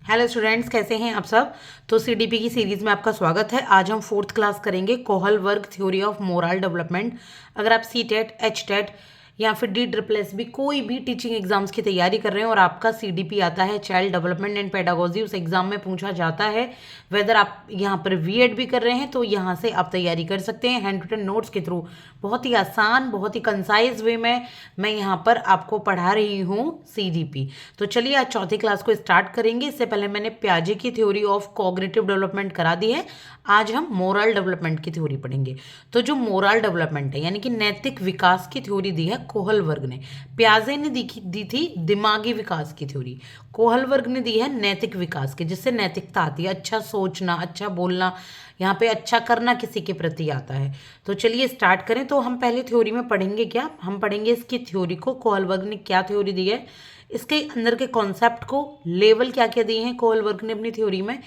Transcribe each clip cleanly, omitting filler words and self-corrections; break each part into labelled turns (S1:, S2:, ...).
S1: Hello students, कैसे हैं आप सब। तो सीडीपी की सीरीज़ में आपका स्वागत है। आज हम फोर्थ क्लास करेंगे Kohlberg theory of moral development. अगर आप सी टेट, एच टेट या फिर डी ट्रिपल एस बी कोई भी टीचिंग एग्जाम्स की तैयारी कर रहे हैं और आपका सीडीपी आता है, चाइल्ड डेवलपमेंट एंड पेडागोजी, उस एग्जाम में पूछा जाता है। वेदर आप यहाँ पर बीएड भी कर रहे हैं तो यहाँ से आप तैयारी कर सकते हैं हैंड रिटन नोट्स के थ्रू। बहुत ही आसान, बहुत ही कंसाइज वे में मैं यहाँ पर आपको पढ़ा रही हूँ सीडीपी। तो चलिए आज चौथी क्लास को स्टार्ट करेंगे। इससे पहले मैंने प्याजे की थ्योरी ऑफ कॉग्निटिव डेवलपमेंट करा दी है। आज हम मोरल डेवलपमेंट की थ्योरी पढ़ेंगे। तो जो मोरल डेवलपमेंट है यानी कि नैतिक विकास की थ्योरी दी है कोहलबर्ग ने। प्याजे ने दी थी दिमागी विकास की थ्योरी, कोहलबर्ग ने दी है नैतिक विकास की, जिससे नैतिकता आती है, अच्छा सोचना, अच्छा बोलना, यहाँ पे अच्छा करना किसी के प्रति आता है। तो चलिए स्टार्ट करें। तो हम पहले थ्योरी में पढ़ेंगे क्या, हम पढ़ेंगे इसकी थ्योरी को, कोहलबर्ग ने क्या थ्योरी दी है, इसके अंदर के कॉन्सेप्ट को, लेवल क्या क्या दिए हैं कोहलबर्ग ने अपनी थ्योरी में,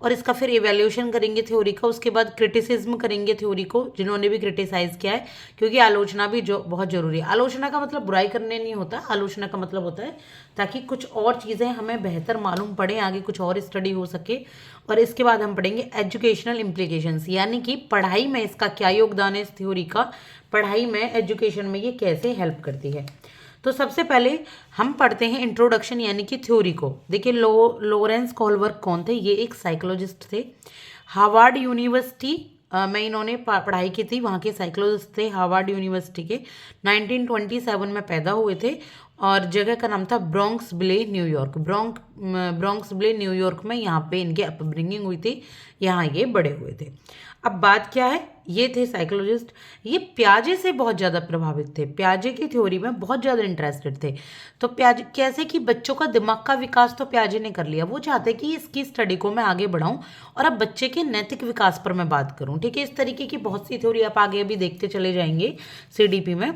S1: और इसका फिर इवैल्यूएशन करेंगे थ्योरी का। उसके बाद क्रिटिसिज्म करेंगे थ्योरी को, जिन्होंने भी क्रिटिसाइज किया है, क्योंकि आलोचना भी जो बहुत जरूरी है। आलोचना का मतलब बुराई करने नहीं होता, आलोचना का मतलब होता है ताकि कुछ और चीज़ें हमें बेहतर मालूम पड़े, आगे कुछ और स्टडी हो सके। और इसके बाद हम पढ़ेंगे एजुकेशनल इम्प्लीकेशंस, यानी कि पढ़ाई में इसका क्या योगदान है, इस थ्योरी का पढ़ाई में, एजुकेशन में ये कैसे हेल्प करती है। तो सबसे पहले हम पढ़ते हैं इंट्रोडक्शन यानी कि थ्योरी को। देखिए लोरेंस कोहलबर्ग कौन थे, ये एक साइकोलॉजिस्ट थे, हार्वर्ड यूनिवर्सिटी में इन्होंने पढ़ाई की थी, वहाँ के साइकोलॉजिस्ट थे हार्वर्ड यूनिवर्सिटी के। 1927 में पैदा हुए थे और जगह का नाम था ब्रोंक्स विले न्यूयॉर्क। ब्रोंक्स विले न्यूयॉर्क में यहाँ पे इनके अपब्रिंगिंग हुई थी, यहाँ ये बड़े हुए थे। अब बात क्या है, ये थे साइकोलॉजिस्ट, ये प्याजे से बहुत ज़्यादा प्रभावित थे, प्याजे की थ्योरी में बहुत ज़्यादा इंटरेस्टेड थे। तो प्याजे कैसे कि बच्चों का दिमाग का विकास तो प्याजे ने कर लिया, वो चाहते कि इसकी स्टडी को मैं आगे बढ़ाऊं और अब बच्चे के नैतिक विकास पर मैं बात करूं। ठीक है, इस तरीके की बहुत सी थ्योरी आप आगे अभी देखते चले जाएंगे सीडीपी में।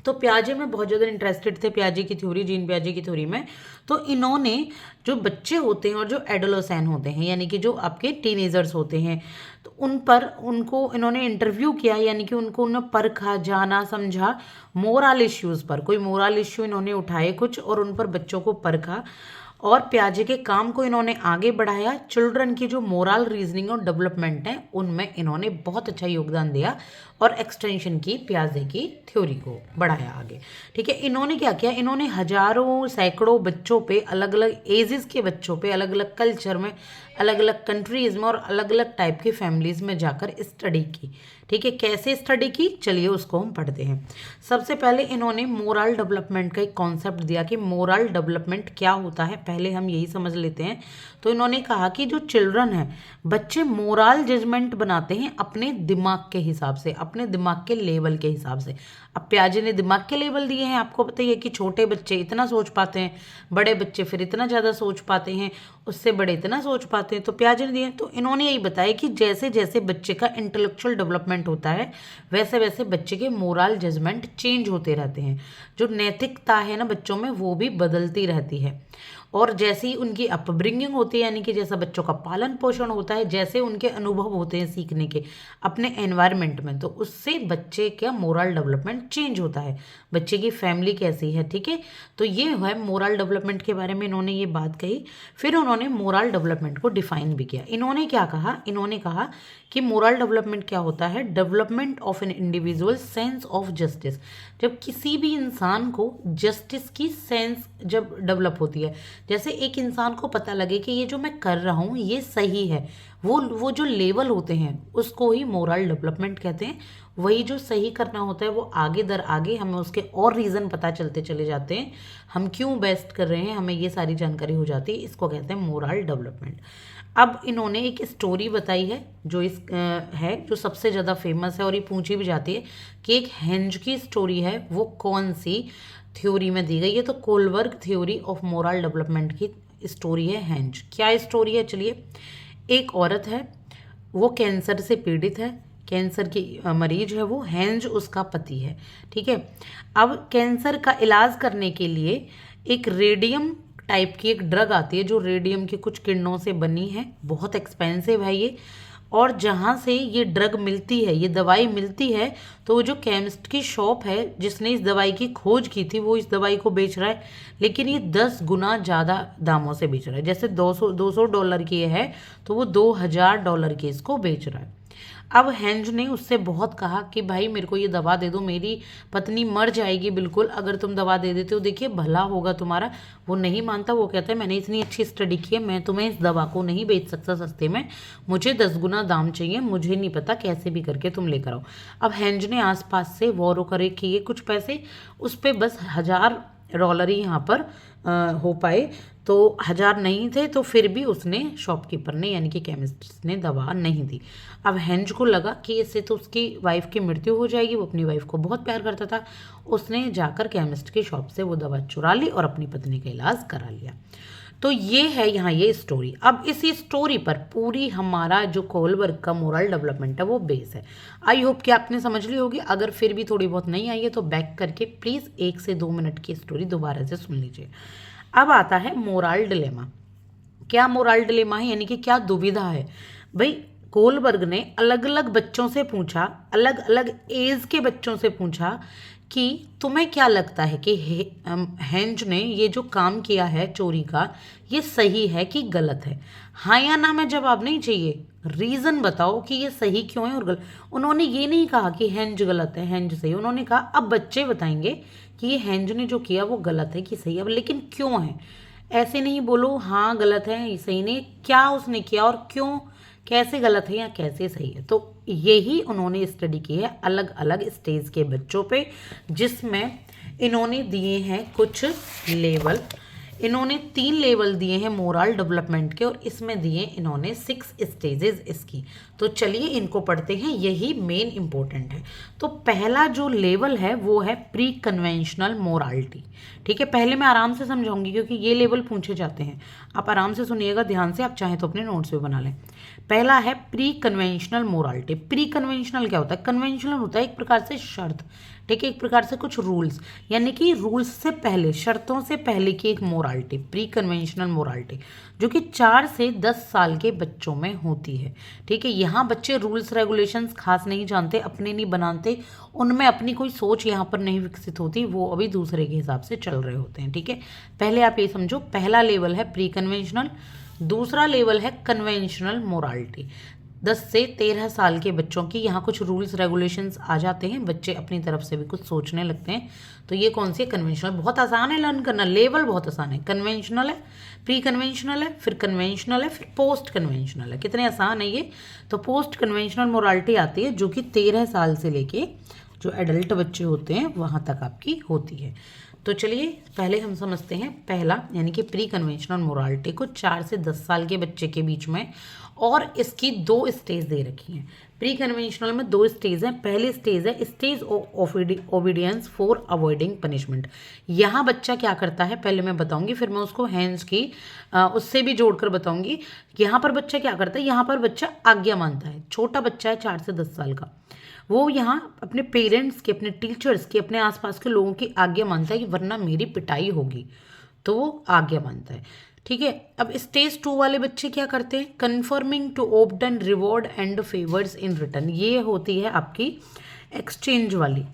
S1: तो प्याजे में बहुत ज़्यादा इंटरेस्टेड थे, प्याजे की थ्योरी, जीन प्याजे की थ्योरी में। तो इन्होंने जो बच्चे होते हैं और जो एडोलेसेंट होते हैं यानी कि जो आपके टीनेजर्स होते हैं, तो उनको इन्होंने इंटरव्यू किया, यानी कि उन्होंने परखा, जाना, समझा मोरल इश्यूज़ पर। कोई मोरल इश्यू इन्होंने उठाए कुछ और उन पर बच्चों को परखा और प्याजे के काम को इन्होंने आगे बढ़ाया। चिल्ड्रन की जो मोरल रीजनिंग और डेवलपमेंट है उनमें इन्होंने बहुत अच्छा योगदान दिया और एक्सटेंशन की प्याजे की थ्योरी को बढ़ाया आगे। ठीक है, इन्होंने क्या किया, इन्होंने हजारों सैकड़ों बच्चों पे, अलग अलग एजेस के बच्चों पे, अलग अलग कल्चर में, अलग अलग कंट्रीज में और अलग अलग टाइप की फैमिलीज में जाकर स्टडी की। ठीक है, कैसे स्टडी की, चलिए उसको हम पढ़ते हैं। सबसे पहले इन्होंने मोरल डेवलपमेंट का एक कॉन्सेप्ट दिया कि मोरल डेवलपमेंट क्या होता है, पहले हम यही समझ लेते हैं। तो इन्होंने कहा कि जो चिल्ड्रन है, बच्चे मोरल जजमेंट बनाते हैं अपने दिमाग के हिसाब से, अपने दिमाग के लेवल के हिसाब से। अब प्याजे ने दिमाग के लेवल दिए हैं, आपको बताइए कि छोटे बच्चे इतना सोच पाते हैं, बड़े बच्चे फिर इतना ज़्यादा सोच पाते हैं, उससे बड़े इतना सोच पाते हैं। तो प्याजे ने दिए, तो इन्होंने यही बताया कि जैसे जैसे बच्चे का इंटेलेक्चुअल डेवलपमेंट होता है वैसे वैसे बच्चे के मोरल जजमेंट चेंज होते रहते हैं, जो नैतिकता है ना बच्चों में वो भी बदलती रहती है। और जैसे ही उनकी अपब्रिंगिंग होती है, यानी कि जैसा बच्चों का पालन पोषण होता है, जैसे उनके अनुभव होते हैं सीखने के अपने एनवायरनमेंट में, तो उससे बच्चे का मोरल डेवलपमेंट चेंज होता है, बच्चे की फैमिली कैसी है। ठीक है, तो ये है मोरल डेवलपमेंट के बारे में इन्होंने ये बात कही। फिर उन्होंने मोरल डेवलपमेंट को डिफाइन भी किया। इन्होंने क्या कहा, इन्होंने कहा कि मोरल डेवलपमेंट क्या होता है, development of an individual sense of justice. जब किसी भी इंसान को जस्टिस की सेंस जब डेवलप होती है, जैसे एक इंसान को पता लगे कि ये जो मैं कर रहा हूँ ये सही है, वो जो लेवल होते हैं उसको ही मोरल डेवलपमेंट कहते हैं। वही जो सही करना होता है वो आगे दर आगे हमें उसके और रीज़न पता चलते चले जाते हैं, हम क्यों बेस्ट कर रहे हैं, हमें ये सारी जानकारी हो जाती है, इसको कहते हैं मोरल डेवलपमेंट। अब इन्होंने एक स्टोरी बताई है जो है जो सबसे ज़्यादा फेमस है और ये पूछी भी जाती है कि एक हेंज की स्टोरी है, वो कौन सी थ्योरी में दी गई है। तो Kohlberg theory of moral development की स्टोरी है हेंज। क्या स्टोरी है, चलिए। एक औरत है, वो कैंसर से पीड़ित है, कैंसर की मरीज है वो, हेंज उसका पति है। ठीक है, अब कैंसर का इलाज करने के लिए एक रेडियम टाइप की एक ड्रग आती है जो रेडियम की कुछ किरणों से बनी है, बहुत एक्सपेंसिव है ये, और जहाँ से ये ड्रग मिलती है, ये दवाई मिलती है, तो वो जो केमिस्ट की शॉप है जिसने इस दवाई की खोज की थी वो इस दवाई को बेच रहा है, लेकिन ये 10 गुना ज़्यादा दामों से बेच रहा है। जैसे $200 की ये है तो वो $2000 की इसको बेच रहा है। अब हेंज ने उससे बहुत कहा कि भाई मेरे को ये दवा दे दो, मेरी पत्नी मर जाएगी बिल्कुल अगर तुम दवा दे देते हो, देखिए भला होगा तुम्हारा। वो नहीं मानता, वो कहता है मैंने इतनी अच्छी स्टडी की है, मैं तुम्हें इस दवा को नहीं बेच सकता सस्ते में, मुझे 10 गुना दाम चाहिए, मुझे नहीं पता कैसे भी करके तुम लेकर आओ। अब हेंज ने आसपास से वॉर करे किए कुछ पैसे, उस पर बस $1000 ही यहाँ पर हो पाए, तो 1000 नहीं थे, तो फिर भी उसने शॉपकीपर ने यानी कि केमिस्ट ने दवा नहीं दी। अब हेंज को लगा कि इससे तो उसकी वाइफ की मृत्यु हो जाएगी, वो अपनी वाइफ को बहुत प्यार करता था। उसने जाकर केमिस्ट की शॉप से वो दवा चुरा ली और अपनी पत्नी का इलाज करा लिया। तो ये है यहाँ ये स्टोरी। अब इसी स्टोरी पर पूरी हमारा जो कोहलबर्ग का मोरल डेवलपमेंट है वो बेस है। आई होप कि आपने समझ ली होगी। अगर फिर भी थोड़ी बहुत नहीं आई है तो बैक करके प्लीज़ 1 से 2 मिनट की स्टोरी दोबारा से सुन लीजिए। अब आता है मोरल डिलेमा। क्या मोरल डिलेमा है, यानी कि क्या दुविधा है भाई। कोहलबर्ग ने अलग अलग बच्चों से पूछा, अलग अलग एज के बच्चों से पूछा कि तुम्हें क्या लगता है कि हेंज ने ये जो काम किया है चोरी का, ये सही है कि गलत है। हाँ या ना में जवाब नहीं चाहिए, रीज़न बताओ कि ये सही क्यों है और गलत। उन्होंने ये नहीं कहा कि हेंज गलत है हेंज सही, उन्होंने कहा अब बच्चे बताएंगे कि ये हेंज ने जो किया वो गलत है कि सही है, लेकिन क्यों है। ऐसे नहीं बोलो हाँ गलत है ये सही नहीं, क्या उसने किया और क्यों, कैसे गलत है या कैसे सही है। तो यही उन्होंने स्टडी की है अलग अलग स्टेज के बच्चों पे, जिसमें इन्होंने दिए हैं कुछ लेवल। इन्होंने 3 लेवल दिए हैं मोरल डेवलपमेंट के और इसमें दिए इन्होंने 6 स्टेजेस इसकी। तो चलिए इनको पढ़ते हैं, यही मेन इंपॉर्टेंट है। तो पहला जो लेवल है वो है प्री कन्वेंशनल मोरालिटी। ठीक है, पहले मैं आराम से समझाऊंगी क्योंकि ये लेवल पूछे जाते हैं। आप आराम से सुनिएगा ध्यान से, आप चाहें तो अपने नोट्स भी बना लें। पहला है pre conventional morality. Pre conventional क्या होता है, कन्वेंशनल होता है एक प्रकार से शर्त, ठीक है, एक प्रकार से कुछ रूल्स, यानी कि रूल्स से पहले, शर्तों से पहले की एक मोरालिटी, प्री कन्वेंशनल मोरालिटी, जो कि 4 से 10 साल के बच्चों में होती है। ठीक है, यहाँ बच्चे रूल्स रेगुलेशंस खास नहीं जानते, अपने नहीं बनाते, उनमें अपनी कोई सोच यहाँ पर नहीं विकसित होती, वो अभी दूसरे के हिसाब से चल रहे होते हैं। ठीक है, पहले आप ये समझो, पहला लेवल है प्री कन्वेंशनल। दूसरा लेवल है कन्वेंशनल मोरालिटी। 10 से 13 साल के बच्चों की यहाँ कुछ रूल्स रेगुलेशंस आ जाते हैं, बच्चे अपनी तरफ से भी कुछ सोचने लगते हैं। तो ये कौन सी है, कन्वेंशनल। बहुत आसान है लर्न करना, लेवल बहुत आसान है। कन्वेंशनल है, प्री कन्वेंशनल है, फिर कन्वेंशनल है, फिर पोस्ट कन्वेंशनल है। कितने आसान है ये। तो पोस्ट कन्वेंशनल मोरालिटी आती है जो कि 13 साल से लेके जो एडल्ट बच्चे होते हैं वहाँ तक आपकी होती है। तो चलिए पहले हम समझते हैं पहला, यानी कि प्री कन्वेंशनल मोरालिटी को 4 से 10 साल के बच्चे के बीच में, और इसकी 2 स्टेज दे रखी हैं। प्री कन्वेंशनल में 2 स्टेज हैं। पहली स्टेज है stage of obedience for avoiding punishment. यहाँ बच्चा क्या करता है पहले मैं बताऊंगी, फिर मैं उसको हैंड्स की उससे भी जोड़कर बताऊंगी। यहाँ पर बच्चा क्या करता है, यहाँ पर बच्चा आज्ञा मानता है। छोटा बच्चा है 4 से 10 साल का, वो यहाँ अपने पेरेंट्स की, अपने टीचर्स की, अपने आसपास के लोगों की आज्ञा मानता है कि वरना मेरी पिटाई होगी, तो वो आज्ञा मानता है। ठीक है, अब स्टेज 2 वाले बच्चे क्या करते हैं, confirming to obtain reward and favours in return. ये होती है आपकी एक्सचेंज वाली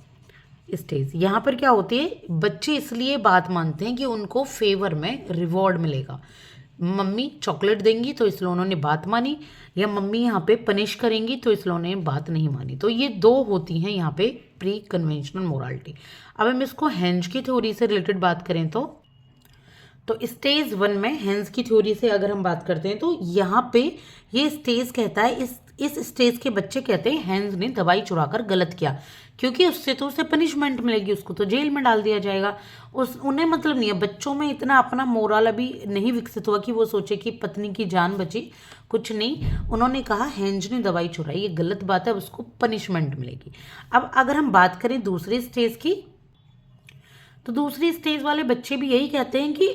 S1: स्टेज। यहाँ पर क्या होती है, बच्चे इसलिए बात मानते हैं कि उनको फेवर में रिवॉर्ड मिलेगा। मम्मी चॉकलेट देंगी तो इसलिए उन्होंने बात मानी, या मम्मी यहाँ पे पनिश करेंगी तो इसलिए उन्होंने बात नहीं मानी। तो ये 2 होती हैं यहाँ पे प्री कन्वेंशनल मोरालिटी। अब हम इसको हेंज की थ्योरी से रिलेटेड बात करें तो स्टेज 1 में हेंज की थ्योरी से अगर हम बात करते हैं तो यहाँ पे ये स्टेज कहता है, इस स्टेज के बच्चे कहते हैं हेंज ने दवाई चुराकर गलत किया, क्योंकि उससे तो उसे पनिशमेंट मिलेगी, उसको तो जेल में डाल दिया जाएगा। उन्हें मतलब नहीं है, बच्चों में इतना अपना मोरल अभी नहीं विकसित हुआ कि वो सोचे कि पत्नी की जान बची, कुछ नहीं। उन्होंने कहा हेंज ने दवाई चुराई, ये गलत बात है, उसको पनिशमेंट मिलेगी। अब अगर हम बात करें दूसरी स्टेज की, तो दूसरी स्टेज वाले बच्चे भी यही कहते हैं कि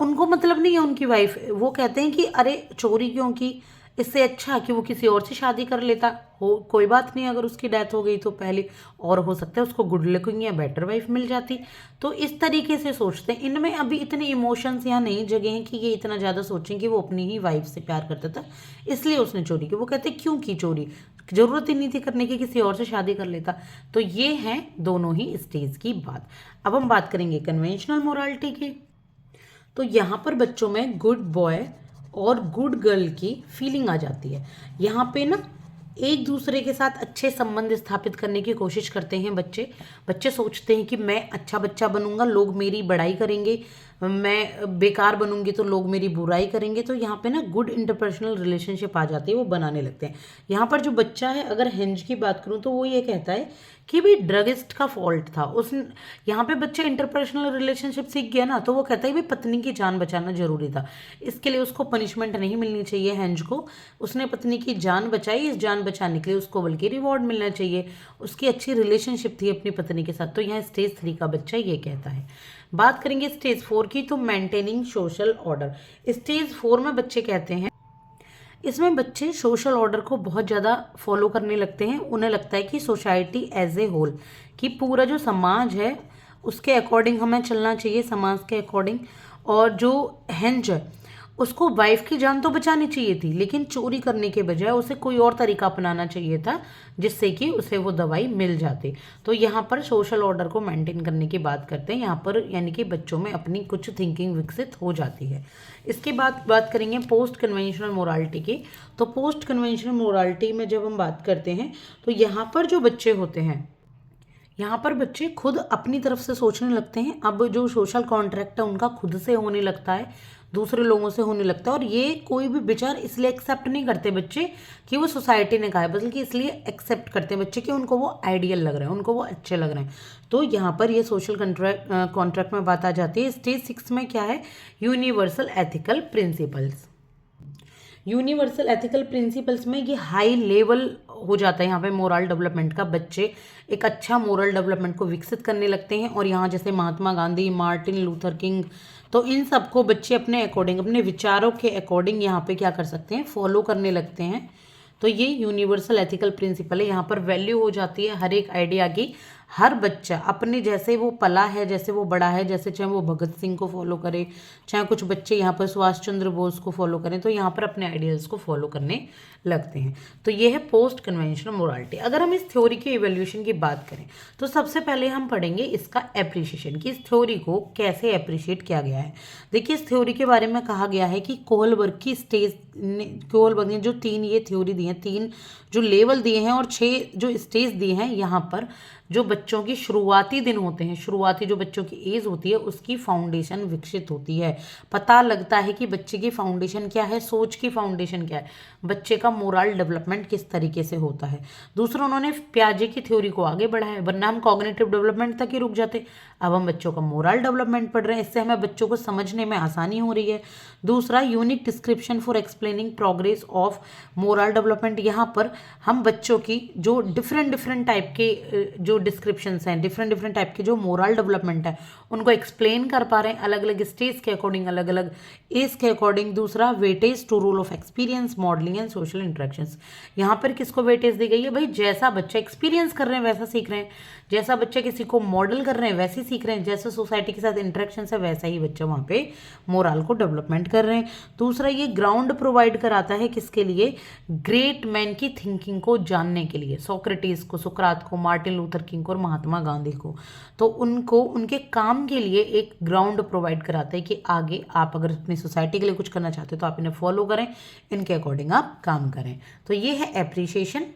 S1: उनको मतलब नहीं है उनकी वाइफ, वो कहते हैं कि अरे चोरी क्यों की, इससे अच्छा कि वो किसी और से शादी कर लेता हो, कोई बात नहीं, अगर उसकी डेथ हो गई तो पहले, और हो सकता है उसको गुड लुकिंग या बेटर वाइफ मिल जाती। तो इस तरीके से सोचते हैं। इनमें अभी इतने इमोशंस यहाँ नहीं जगे हैं कि ये इतना ज़्यादा सोचें कि वो अपनी ही वाइफ से प्यार करता था इसलिए उसने चोरी की। वो कहते क्यों की चोरी, ज़रूरत ही नहीं थी करने की, किसी और से शादी कर लेता। तो ये है दोनों ही स्टेज की बात। अब हम बात करेंगे कन्वेंशनल मोरालिटी की। तो यहाँ पर बच्चों में गुड बॉय और गुड गर्ल की फीलिंग आ जाती है। यहाँ पे ना एक दूसरे के साथ अच्छे संबंध स्थापित करने की कोशिश करते हैं बच्चे। बच्चे सोचते हैं कि मैं अच्छा बच्चा बनूंगा, लोग मेरी बड़ाई करेंगे, मैं बेकार बनूंगी तो लोग मेरी बुराई करेंगे। तो यहाँ पे ना गुड इंटरपर्सनल रिलेशनशिप आ जाती है, वो बनाने लगते हैं। यहाँ पर जो बच्चा है, अगर हेंज की बात करूँ तो वो ये कहता है कि भाई ड्रगिस्ट का फॉल्ट था उस। यहाँ पे बच्चा इंटरपर्सनल रिलेशनशिप सीख गया ना, तो वो कहता है भाई पत्नी की जान बचाना जरूरी था, इसके लिए उसको पनिशमेंट नहीं मिलनी चाहिए हेंज को। उसने पत्नी की जान बचाई, इस जान बचाने के लिए उसको बल्कि रिवॉर्ड मिलना चाहिए, उसकी अच्छी रिलेशनशिप थी अपनी पत्नी के साथ। तो यहाँ स्टेज 3 का बच्चा ये कहता है। बात करेंगे स्टेज 4 की, तो मेंटेनिंग सोशल ऑर्डर। स्टेज 4 में बच्चे कहते हैं, इसमें बच्चे सोशल ऑर्डर को बहुत ज़्यादा फॉलो करने लगते हैं। उन्हें लगता है कि सोसाइटी एज ए होल, कि पूरा जो समाज है उसके अकॉर्डिंग हमें चलना चाहिए, समाज के अकॉर्डिंग। और जो हेंज है उसको वाइफ की जान तो बचानी चाहिए थी, लेकिन चोरी करने के बजाय उसे कोई और तरीका अपनाना चाहिए था जिससे कि उसे वो दवाई मिल जाती। तो यहाँ पर सोशल ऑर्डर को मेंटेन करने की बात करते हैं यहाँ पर, यानी कि बच्चों में अपनी कुछ थिंकिंग विकसित हो जाती है। इसके बाद बात करेंगे पोस्ट कन्वेंशनल मोरालिटी की। तो पोस्ट कन्वेंशनल मोरालिटी में जब हम बात करते हैं तो यहाँ पर जो बच्चे होते हैं, यहाँ पर बच्चे खुद अपनी तरफ से सोचने लगते हैं। अब जो सोशल कॉन्ट्रैक्ट है उनका खुद से होने लगता है, दूसरे लोगों से होने लगता है। और ये कोई भी विचार इसलिए एक्सेप्ट नहीं करते बच्चे कि वो सोसाइटी ने कहा है, बल्कि इसलिए एक्सेप्ट करते हैं बच्चे कि उनको वो आइडियल लग रहे हैं, उनको वो अच्छे लग रहे हैं। तो यहाँ पर ये सोशल कॉन्ट्रैक्ट में बात आ जाती है। स्टेज 6 में क्या है, universal ethical principles. Universal ethical principles में ये हाई लेवल हो जाता है यहाँ पे मोरल डेवलपमेंट का। बच्चे एक अच्छा मोरल डेवलपमेंट को विकसित करने लगते हैं। और यहाँ जैसे Mahatma Gandhi, Martin Luther king, तो इन सबको बच्चे अपने अकॉर्डिंग, अपने विचारों के अकॉर्डिंग यहाँ पे क्या कर सकते हैं, फॉलो करने लगते हैं। तो ये यूनिवर्सल एथिकल प्रिंसिपल है। यहाँ पर वैल्यू हो जाती है हर एक आइडिया की। हर बच्चा अपने जैसे वो पला है, जैसे वो बड़ा है, जैसे चाहे वो भगत सिंह को फॉलो करे, चाहे कुछ बच्चे यहाँ पर सुभाष चंद्र बोस को फॉलो करें, तो यहाँ पर अपने आइडियल्स को फॉलो करने लगते हैं। तो ये है पोस्ट कन्वेंशनल मोरालिटी। अगर हम इस थ्योरी की इवोल्यूशन की बात करें तो सबसे पहले हम पढ़ेंगे इसका एप्रिशिएशन, कि इस थ्योरी को कैसे अप्रिशिएट किया गया है। देखिए, इस थ्योरी के बारे में कहा गया है कि कोहलबर्ग की कोहलबर्ग ने जो 3 ये थ्योरी दी हैं, 3 जो लेवल दिए हैं और 6 जो स्टेज दिए हैं, यहाँ पर जो बच्चों की शुरुआती दिन होते हैं, शुरुआती जो बच्चों की एज होती है उसकी फाउंडेशन विकसित होती है। पता लगता है कि बच्चे की फाउंडेशन क्या है, सोच की फाउंडेशन क्या है, बच्चे का मोरल डेवलपमेंट किस तरीके से होता है। दूसरा, उन्होंने प्याजे की थ्योरी को आगे बढ़ाया, वरना हम कॉग्निटिव डेवलपमेंट तक ही रुक जाते। अब हम बच्चों का मोरल डेवलपमेंट पढ़ रहे हैं, इससे हमें बच्चों को समझने में आसानी हो रही है। दूसरा, unique description for explaining progress of moral development. यहाँ पर हम बच्चों की जो डिफरेंट टाइप के जो डिस्क्रिप्शंस हैं, डिफरेंट टाइप के जो मोरल डेवलपमेंट है उनको एक्सप्लेन कर पा रहे हैं, अलग अलग स्टेज के अकॉर्डिंग, अलग अलग एज के अकॉर्डिंग। दूसरा, weightage to role of experience, modelling and social interactions. यहाँ पर किसको वेटेज दी गई है, भाई जैसा बच्चा एक्सपीरियंस कर रहे हैं वैसा सीख रहे हैं, जैसा बच्चा किसी को मॉडल कर रहे हैं वैसे सीख रहे हैं, जैसा सोसाइटी के साथ इंटरेक्शन है वैसा ही बच्चा वहाँ पे मोरल को डेवलपमेंट कर रहे हैं। दूसरा, ये ग्राउंड प्रोवाइड कराता है किसके लिए, ग्रेट मैन की थिंकिंग को जानने के लिए, सोक्रेटिस को, सुकरात को, मार्टिन लूथर किंग को और महात्मा गांधी को। तो उनको उनके काम के लिए एक ग्राउंड प्रोवाइड कराता है कि आगे आप अगर अपनी सोसाइटी के लिए कुछ करना चाहते हो तो आप इन्हें फॉलो करें, इनके अकॉर्डिंग आप काम करें। तो ये है एप्रिसिएशन।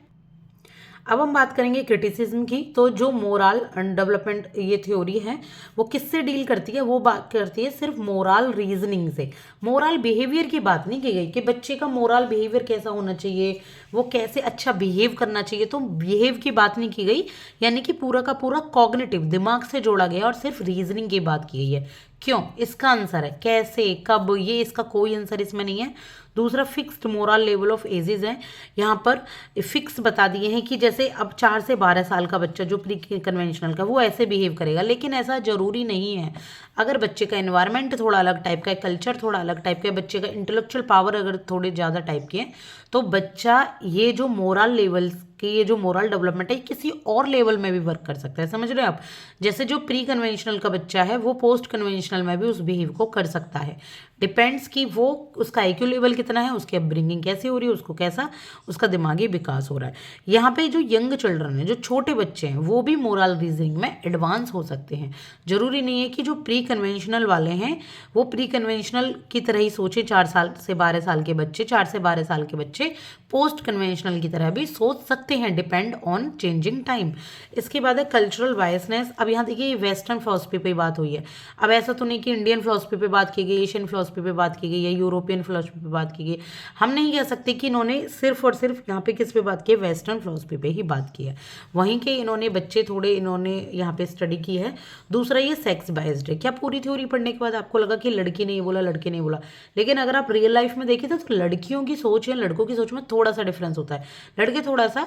S1: अब हम बात करेंगे क्रिटिसिज्म की। तो जो मोरल डेवलपमेंट ये थ्योरी है वो किससे डील करती है, वो बात करती है सिर्फ मोरल रीजनिंग से। मोरल बिहेवियर की बात नहीं की गई कि बच्चे का मोरल बिहेवियर कैसा होना चाहिए, वो कैसे अच्छा बिहेव करना चाहिए, तो बिहेव की बात नहीं की गई, यानी कि पूरा का पूरा कॉग्निटिव, दिमाग से जोड़ा गया और सिर्फ रीजनिंग की बात की गई है। क्यों, इसका आंसर है कैसे, कब, ये इसका कोई आंसर इसमें नहीं है। दूसरा fixed moral level of ages है, यहाँ पर फिक्स बता दिए हैं कि जैसे अब 4 से 12 साल का बच्चा जो प्री कन्वेंशनल का वो ऐसे बिहेव करेगा, लेकिन ऐसा जरूरी नहीं है। अगर बच्चे का एनवायरनमेंट थोड़ा अलग टाइप का है, कल्चर थोड़ा अलग टाइप का है, बच्चे का इंटेलेक्चुअल पावर अगर थोड़े ज़्यादा टाइप के हैं, तो बच्चा ये जो मोरल लेवल्स कि ये जो मोरल डेवलपमेंट है किसी और लेवल में भी वर्क कर सकता है। समझ रहे हो आप, जैसे जो प्री कन्वेंशनल का बच्चा है वो पोस्ट कन्वेंशनल में भी उस बिहेव को कर सकता है। डिपेंड्स कि वो उसका आईक्यू लेवल कितना है, उसकी अपब्रिंगिंग कैसी हो रही है, उसको कैसा उसका दिमागी विकास हो रहा है। यहाँ पे जो यंग चिल्ड्रन है, जो छोटे बच्चे हैं, वो भी मोरल रीजनिंग में एडवांस हो सकते हैं। जरूरी नहीं है कि जो प्री कन्वेंशनल वाले हैं वो प्री कन्वेंशनल की तरह ही सोचे। 4 साल से 12 साल के बच्चे, 4 से 12 साल के बच्चे पोस्ट कन्वेंशनल की तरह भी सोच सकते हैं, डिपेंड ऑन चेंजिंग टाइम। इसके बाद है कल्चरल बायसनेस। अब यहाँ देखिए वेस्टर्न फिलॉसफी पे बात हुई है। अब ऐसा तो नहीं कि इंडियन फिलॉसफी पे बात की गई, एशियन फिलॉसफी पे बात की गई या यूरोपियन फिलॉसफी पे बात की गई। हम नहीं कह सकते कि इन्होंने सिर्फ और सिर्फ यहाँ पे किस पे बात की है, वेस्टर्न फिलॉसफी पे ही बात की है। वहीं के इन्होंने बच्चे थोड़े इन्होंने यहाँ पे स्टडी की है। दूसरा ये सेक्स बायस्ड है। क्या पूरी थ्योरी पढ़ने के बाद आपको लगा कि लड़की नहीं बोला, लड़के नहीं बोला, लेकिन अगर आप रियल लाइफ में देखें तो लड़कियों की सोच या लड़कों की सोच में थोड़ा सा डिफरेंस होता है। लड़के थोड़ा सा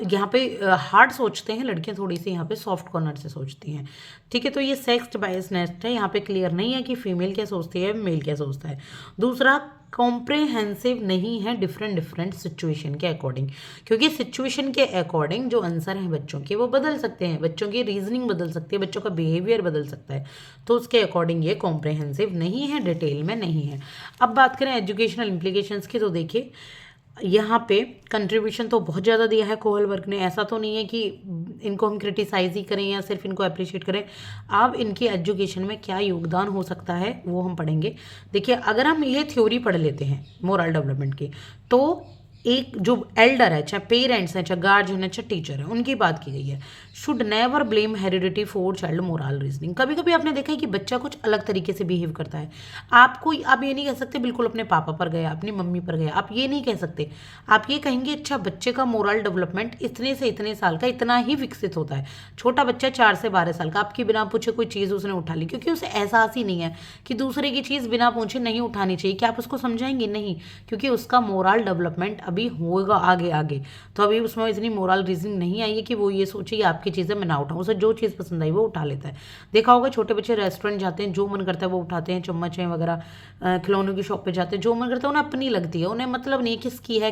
S1: यहाँ पे हार्ड सोचते हैं, लड़कियां थोड़ी सी यहाँ पे सॉफ्ट कॉर्नर से सोचती हैं। ठीक है, तो ये सेक्स बायसनेस है, यहाँ पे क्लियर नहीं है कि फीमेल क्या सोचती है, मेल क्या सोचता है। दूसरा कॉम्प्रेहेंसिव नहीं है डिफरेंट सिचुएशन के अकॉर्डिंग, क्योंकि सिचुएशन के अकॉर्डिंग जो आंसर हैं बच्चों के वो बदल सकते हैं, बच्चों की रीजनिंग बदल सकती है, बच्चों का बिहेवियर बदल सकता है, तो उसके अकॉर्डिंग ये कॉम्प्रेहेंसिव नहीं है, डिटेल में नहीं है। अब बात करें एजुकेशनल इम्प्लीकेशंस की, तो देखिए यहाँ पे कंट्रीब्यूशन तो बहुत ज़्यादा दिया है कोहल वर्क ने। ऐसा तो नहीं है कि इनको हम क्रिटिसाइज ही करें या सिर्फ इनको अप्रिशिएट करें। अब इनकी एजुकेशन में क्या योगदान हो सकता है वो हम पढ़ेंगे। देखिए अगर हम ये थ्योरी पढ़ लेते हैं मोरल डेवलपमेंट की, तो एक जो एल्डर है, चाहे पेरेंट्स हैं, चाहे गार्जियन है, चाहे टीचर है, उनकी बात की गई है, should never blame heredity for child moral reasoning. कभी कभी आपने देखा है कि बच्चा कुछ अलग तरीके से बिहेव करता है, आप ये नहीं कह सकते बिल्कुल अपने पापा पर गया, अपनी मम्मी पर गया, आप ये नहीं कह सकते। आप ये कहेंगे अच्छा बच्चे का मोरल डेवलपमेंट इतने से इतने साल का इतना ही विकसित होता है। छोटा बच्चा 4 से 12 साल का, आपकी बिना पूछे कोई चीज़ उसने उठा ली, क्योंकि उसे एहसास ही नहीं है कि दूसरे की चीज़ बिना पूछे नहीं उठानी चाहिए, क्या आप उसको समझाएंगे? नहीं, क्योंकि उसका मोरल डेवलपमेंट अभी होगा आगे आगे। तो अभी उसमें इतनी मोरल रीजनिंग नहीं आई है कि वो ये सोचे आपकी चीज़ें मैं ना उठाऊं। उसे जो चीज़ पसंद आई वो उठा लेता है। देखा होगा छोटे बच्चे रेस्टोरेंट जाते हैं, जो मन करता है वो उठाते हैं, चम्मचें वगैरह, खिलौनों की शॉप पे जाते हैं, जो मन करता है उन्हें अपनी लगती है, उन्हें मतलब नहीं किसकी है,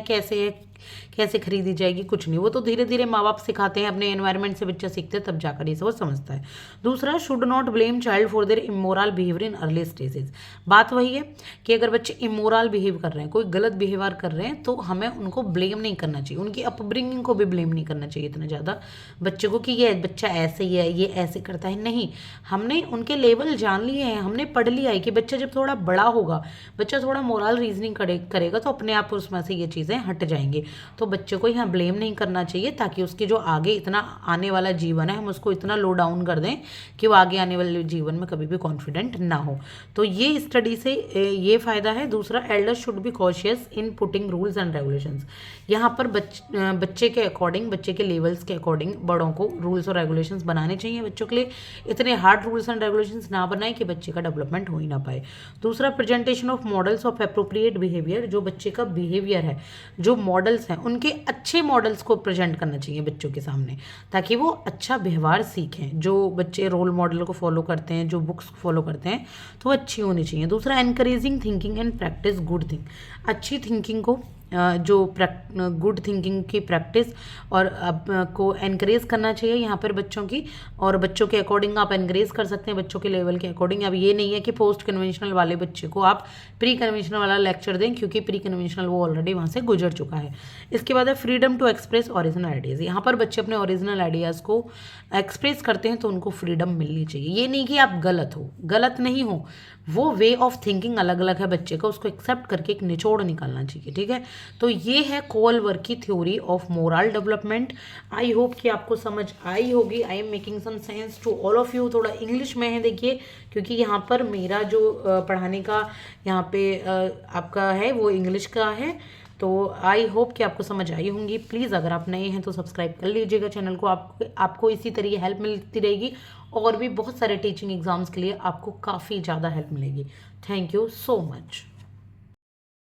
S1: कैसे खरीदी जाएगी, कुछ नहीं। वो तो धीरे धीरे माँ बाप सिखाते हैं, अपने एनवायरनमेंट से बच्चा सीखते हैं, तब जाकर ये सब वो समझता है। दूसरा, should not blame child for their immoral behaviour in early stages. बात वही है कि अगर बच्चे इमोरल बिहेव कर रहे हैं, कोई गलत बिहेवियर कर रहे हैं, तो हमें उनको ब्लेम नहीं करना चाहिए, उनकी अपब्रिंगिंग को भी ब्लेम नहीं करना चाहिए इतना ज़्यादा बच्चे को कि ये बच्चा ऐसे ही है, ये ऐसे करता है। नहीं, हमने उनके लेवल जान लिए हैं, हमने पढ़ लिया है कि बच्चा जब थोड़ा बड़ा होगा, बच्चा थोड़ा मोरल रीजनिंग करेगा तो अपने आप उसमें से ये चीज़ें हट जाएंगी। तो बच्चे को यहाँ ब्लेम नहीं करना चाहिए, ताकि उसके जो आगे इतना आने वाला जीवन है हम उसको इतना लो डाउन कर दें कि वो आगे आने वाले जीवन में कभी भी कॉन्फिडेंट ना हो। तो ये स्टडी से ये फ़ायदा है। दूसरा, Elder should be cautious in putting rules and regulations. यहाँ पर बच्चे के अकॉर्डिंग, बच्चे के लेवल्स के अकॉर्डिंग बड़ों को रूल्स और रेगुलेशंस बनाने चाहिए बच्चों के लिए। इतने हार्ड रूल्स एंड रेगुलेशंस ना बनाए कि बच्चे का डेवलपमेंट हो ही ना पाए। दूसरा, presentation of models of appropriate behaviour. जो बच्चे का बिहेवियर है, जो मॉडल्स हैं, उनके अच्छे मॉडल्स को प्रेजेंट करना चाहिए बच्चों के सामने, ताकि वो अच्छा व्यवहार सीखें। जो बच्चे रोल मॉडल को फॉलो करते हैं, जो बुक्स को फॉलो करते हैं, तो वो अच्छी होनी चाहिए। दूसरा, encouraging thinking and practice good thing. अच्छी थिंकिंग को, जो गुड थिंकिंग की प्रैक्टिस और को एनकरेज करना चाहिए यहाँ पर बच्चों की, और बच्चों के अकॉर्डिंग आप एनकरेज कर सकते हैं, बच्चों के लेवल के अकॉर्डिंग। अब ये नहीं है कि पोस्ट कन्वेंशनल वाले बच्चे को आप प्री कन्वेंशनल वाला लेक्चर दें, क्योंकि प्री कन्वेंशनल वो ऑलरेडी वहाँ से गुजर चुका है। इसके बाद है freedom to express original ideas. यहाँ पर बच्चे अपने ओरिजिनल आइडियाज़ को एक्सप्रेस करते हैं तो उनको फ्रीडम मिलनी चाहिए। ये नहीं कि आप गलत नहीं हो, वो वे ऑफ थिंकिंग अलग अलग है बच्चे का, उसको एक्सेप्ट करके एक निचोड़ निकालना चाहिए। ठीक है, तो ये है कोहल वर्क की theory of moral development. I hope कि आपको समझ आई होगी। I am making some sense to all of you. थोड़ा इंग्लिश में है देखिए, क्योंकि यहाँ पर मेरा जो पढ़ाने का यहाँ पे आपका है वो इंग्लिश का है। तो आई होप कि आपको समझ आई होंगी। प्लीज़ अगर आप नए हैं तो सब्सक्राइब कर लीजिएगा चैनल को, आपको इसी तरीके हेल्प मिलती रहेगी और भी बहुत सारे टीचिंग एग्जाम्स के लिए आपको काफ़ी ज़्यादा हेल्प मिलेगी। Thank you so much.